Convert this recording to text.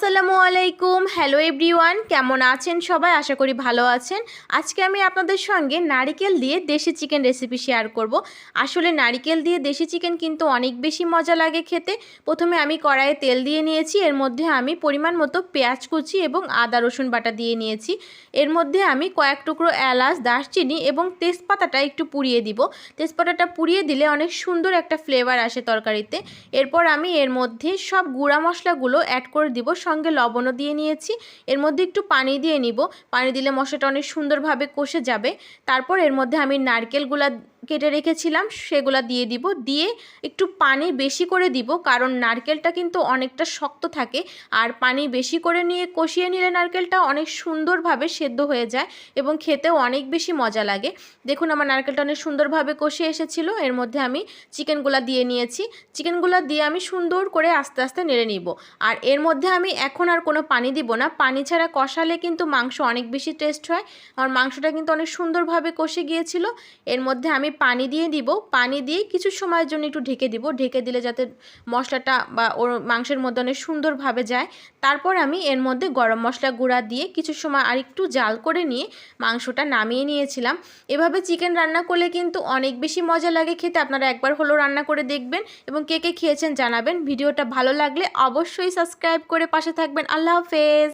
আসসালামু আলাইকুম। Hello everyone, কেমন আছেন সবাই? আশা করি ভালো আছেন। আজকে আমি আপনাদের সঙ্গে নারিকেল দিয়ে দেশি চিকেন রেসিপি শেয়ার করব। আসলে নারিকেল দিয়ে দেশি চিকেন কিন্তু অনেক বেশি মজা লাগে খেতে। প্রথমে আমি কড়াইয়ে তেল দিয়ে নিয়েছি, এর মধ্যে আমি পরিমাণ মতো পেঁয়াজ কুচি এবং আদা রসুন বাটা দিয়ে নিয়েছি। এর মধ্যে আমি কয়েক টুকরো এলাচ, দারচিনি এবং তেজপাতাটা একটু পুড়িয়ে দিব। তেজপাতাটা পুড়িয়ে দিলে অনেক সুন্দর একটা ফ্লেভার আসে তরকারিতে। এরপর আমি এর মধ্যে সব গুঁড়া মশলাগুলো অ্যাড করে দিব, সঙ্গে লবণও দিয়ে নিয়েছি। এর মধ্যে একটু পানি দিয়ে নিব, পানি দিলে মশলাটা অনেক সুন্দরভাবে কষে যাবে। তারপর এর মধ্যে আমি নারকেলগুলা কেটে রেখেছিলাম সেগুলা দিয়ে দিব, দিয়ে একটু পানি বেশি করে দিব, কারণ নারকেলটা কিন্তু অনেকটা শক্ত থাকে। আর পানি বেশি করে নিয়ে কষিয়ে নিলে নারকেলটা অনেক সুন্দরভাবে সেদ্ধ হয়ে যায় এবং খেতেও অনেক বেশি মজা লাগে। দেখুন আমার নারকেলটা অনেক সুন্দরভাবে কষে এসেছিলো। এর মধ্যে আমি চিকেনগুলা দিয়ে নিয়েছি। চিকেনগুলা দিয়ে আমি সুন্দর করে আস্তে আস্তে নেড়ে নিব। আর এর মধ্যে আমি এখন আর কোনো পানি দিব না। পানি ছাড়া কষালে কিন্তু মাংস অনেক বেশি টেস্ট হয়। আমার মাংসটা কিন্তু অনেক সুন্দরভাবে কষে গিয়েছিল। এর মধ্যে আমি পানি দিয়ে দিব, পানি দিয়ে কিছু সময়ের জন্য একটু ঢেকে দিব, ঢেকে দিলে যাতে মশলাটা বা ওর মাংসের মধ্যে অনেক সুন্দরভাবে যায়। তারপর আমি এর মধ্যে গরম মশলা গুঁড়া দিয়ে কিছু সময় আর একটু জাল করে নিয়ে মাংসটা নামিয়ে নিয়েছিলাম। এভাবে চিকেন রান্না করলে কিন্তু অনেক বেশি মজা লাগে খেতে। আপনারা একবার হলেও রান্না করে দেখবেন এবং কে কে খেয়েছেন জানাবেন। ভিডিওটা ভালো লাগলে অবশ্যই সাবস্ক্রাইব করে পাশে থাকবেন। আল্লাহ হাফেজ।